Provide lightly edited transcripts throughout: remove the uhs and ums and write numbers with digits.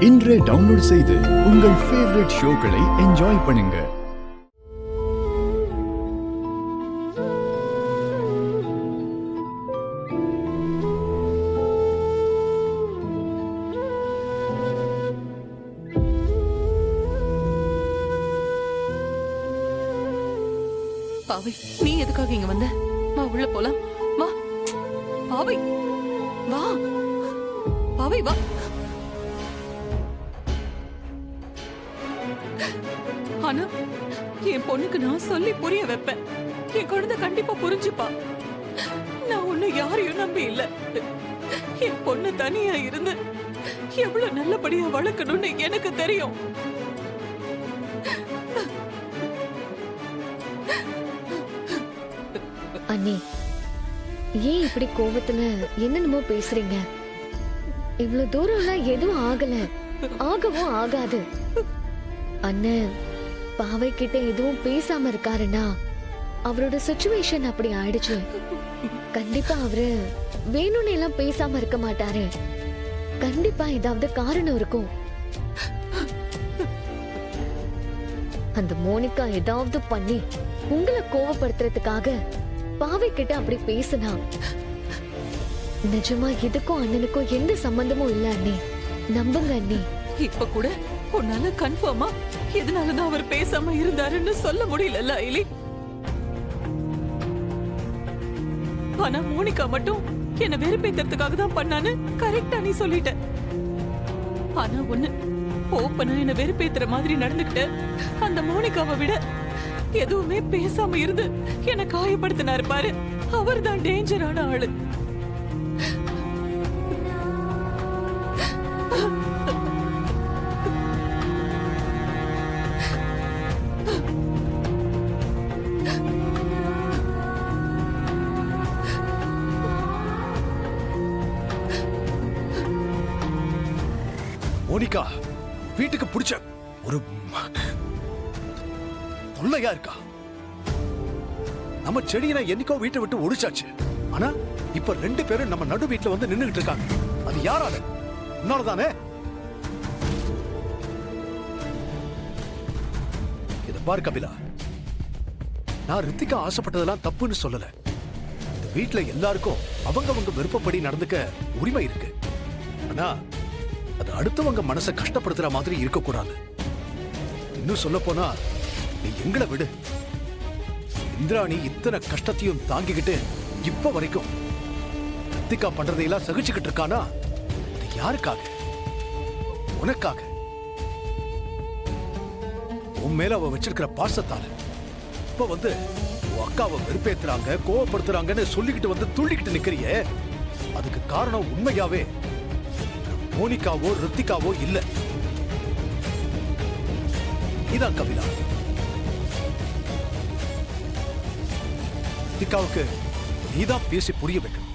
இன்றே டவுன்லோட் செய்து உங்கள் ஃபேவரட் ஷோக்களை என்ஜாய் பண்ணுங்க. பாவை, நீ எதுக்காக இங்க வந்த? வா, உள்ள போலாம். வா பாவை, வா பாவை, வா. ஆனா என் பொண்ணுக்கு நான் சொல்லி புரிய வைப்பேன். என் குழந்தை கண்டிப்பா புரிஞ்சுப்பா. நான் ஒண்ணு யாரையும் நம்பி இல்ல. என் பொண்ணு தனியா இருந்து எவ்வளவு நல்லபடியா வளர்க்கணும்னு எனக்கு தெரியும். அண்ணி, ஏன் இப்படி கோவத்துல என்னென்னமோ பேசுறீங்க? இவ்வளவு தூரம்லாம் எதுவும் ஆகல, ஆகவும் ஆகாது. அண்ணன் பாவை கிட்ட எதுவும் பேசாம இருக்காருன்னா அவரோட சிச்சுவேஷன் அப்படி ஆயிடுச்சு. கண்டிப்பா அவரு வேணும்னு எல்லாம் பேசாம இருக்க மாட்டாரு. கண்டிப்பா ஏதாவது காரணம் இருக்கும். அந்த மோனிகா ஏதாவது பண்ணி உங்களை கோவப்படுத்துறதுக்காக பாவை கிட்ட அப்படி பேசினா நிஜமா இதுக்கும் அண்ணனுக்கும் எந்த சம்பந்தமும் இல்ல அண்ணி. நம்புங்க அண்ணி. இப்ப கூட உன்னால கன்ஃபார்மா எதனாலதான் அவர் பேசாம இருந்தாருன்னு சொல்ல முடியல ஐலி. ஆனா மோனிகா மட்டும் என்ன வெறுப்பேத்துறதுக்காக தான் பண்ணான்னு கரெக்டா நீ சொல்லிட்ட. ஆனா ஒண்ணு, ஓப்பனா என்ன வெறுப்பேத்துற மாதிரி நடந்துக்கிட்ட அந்த மோனிகாவை விட எதுவுமே பேசாம இருந்து என்ன காயப்படுத்தினாரு பாரு, அவர் தான் டேஞ்சரான ஆளு. மோனிகா வீட்டுக்கு பிடிச்ச ஒரு தொல்லையா இருக்கா. நம்ம செடியின என்னைக்கோ வீட்டை விட்டு ஒடிச்சாச்சு. ஆனா இப்ப 2 பேரும் நம்ம நடு வீட்டுல வந்து நின்னுகிட்டு இருக்காங்க. அது யாரால? உன்னாலதானே? இத பாரு கபிலா, நான் ரித்திகா ஆசைப்பட்டதெல்லாம் தப்புன்னு சொல்லல. இந்த வீட்டுல எல்லாருக்கும் அவங்க விருப்பப்படி நடந்துக்க உரிமை இருக்கு. ஆனா அது அடுத்தவங்க மனசை கஷ்டப்படுத்துற மாதிரி இருக்கக்கூடாது. இன்னும் சொல்ல போனா நீ எங்களை விடு. இந்திராணி இத்தனை கஷ்டத்தையும் தாங்கிக்கிட்டு இப்ப வரைக்கும் ரித்திகா பண்றதையெல்லாம் சகிச்சுக்கிட்டு இருக்கானா, அது யாருக்காக? உனக்காக. உன் மேல அவ வச்சிருக்கிற பாசத்தால. இப்ப வந்து உன் அக்காவை வெறுப்பேத்துறாங்க, கோவப்படுத்துறாங்கன்னு சொல்லிக்கிட்டு வந்து துள்ளிக்கிட்டு நிக்கிறியே, அதுக்கு காரணம் உண்மையாவே மோனிகாவோ ரித்திகாவோ இல்ல, நீதான் கபிலா. ரித்திகாவுக்கு நீதான் பேசி புரிய வைக்கணும்.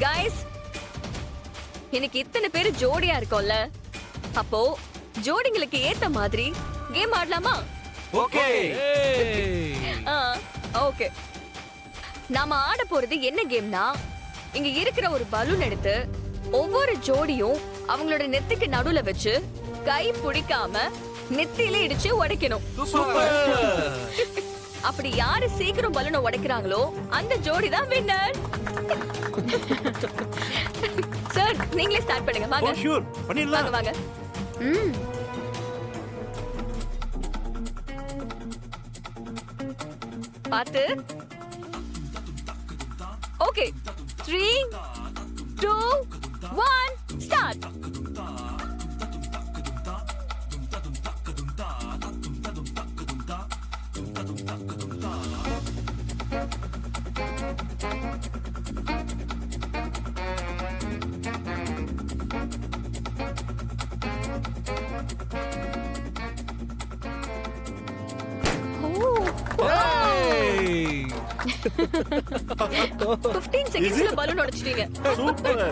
गाइस, எனக்கு இத்தனை பேர் ஜோடியா இருக்கோம்ல, அப்போ ஜோடிங்களுக்கு ஏத்த மாதிரி கேம் ஆடலாமா? ஓகே. ஓகே. நாம ஆட போறது என்ன கேம்னா, இங்க இருக்கிற ஒரு பலூன் எடுத்து ஒவ்வொரு ஜோடியும் அவங்களோட நெத்திக்கு நடுவுல வச்சு கை பிடிக்காம நெத்தியில இடிச்சு உடைக்கணும். அப்படி யாரு சீக்கிரம் பலூனை உடைக்கிறாங்களோ அந்த ஜோடி தான் வின்னர். சார், நீங்களே ஸ்டார்ட் பண்ணுங்க. வாங்க. ஷூர், பண்ணிடலாம். வாங்க. பாத்து. ஓகே. 3 2 1 ஸ்டார்ட். ஏய் 15 செகண்ட்ஸ்ல பலூன் உடைச்சிட்டீங்க. சூப்பர்.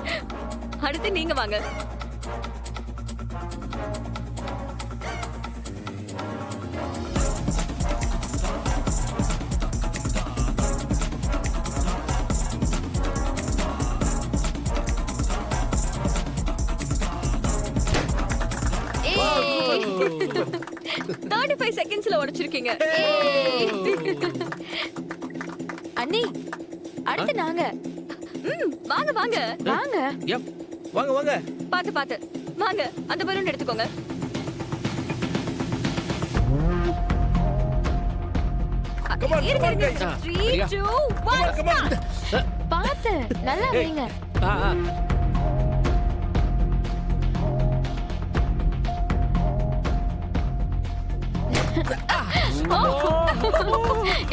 அடுத்து நீங்க வாங்க. ஏய். 35 செகண்ட்ஸ்ல உடைச்சிருக்கீங்க. ஏய். அண்ணி அடுத்து நாங்க. வாங்க வாங்க வாங்க. யப். வாங்க வாங்க. பாத்து பாத்து வாங்க. அந்த பலூன் எடுத்துக்கோங்க. Come on, இருங்க, come on, இருங்க. guys. 3, 2, 1 Come on. பாத்து நல்லா ஏய். வைங்க. ஆ, ஆ.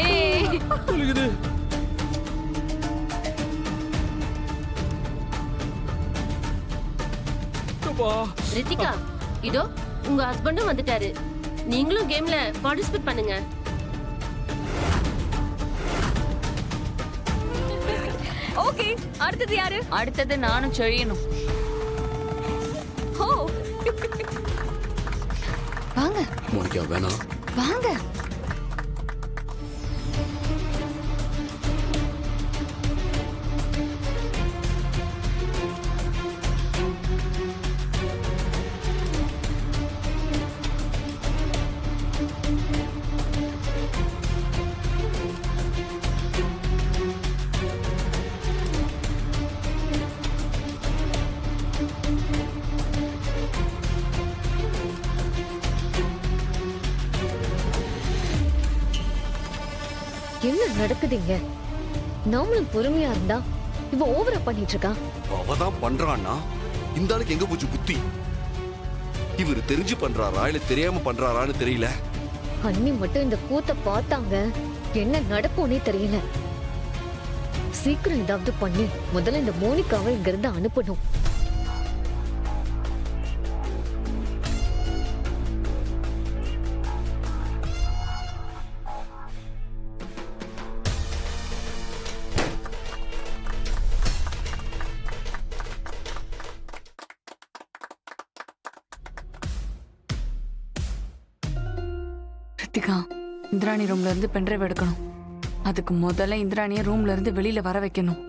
ஏய். குலுங்குது. அப்பா. ரித்திகா இதோ உங்க ஹஸ்பண்டும் வந்துட்டாரு. நீங்களும் கேம்ல பார்ட்டிசிபேட் பண்ணுங்க. ஓகே, அடுத்தது யாரு? அடுத்தது நானும் செழியணும். ஓ. வாங்க மோனிகா வேணாம். வாங்க. என்ன நடக்குதுங்க? நாமளும் பொறுமையா இருந்தா இவ ஓவரா பண்ணிட்டு இருக்கா. அவதான் பண்றான்னா இந்த ஆளுக்கு எங்க போச்சு புத்தி? இவரு தெரிஞ்சு பண்றாரா இல்ல தெரியாம பண்றாரான்னு தெரியல. அண்ணி மட்டும் இந்த கூத்த பார்த்தாங்க, என்ன நடக்கும்னே தெரியல. சீக்கிரம் ஏதாவது பண்ணி முதல்ல இந்த மோனிகாவை இங்க இருந்து அனுப்பணும். ரித்திகா, இந்திராணி ரூம்ல இருந்து பென்ட்ரைவ் எடுக்கணும். அதுக்கு முதல்ல இந்திராணிய ரூம்ல இருந்து வெளியில வர வைக்கணும்.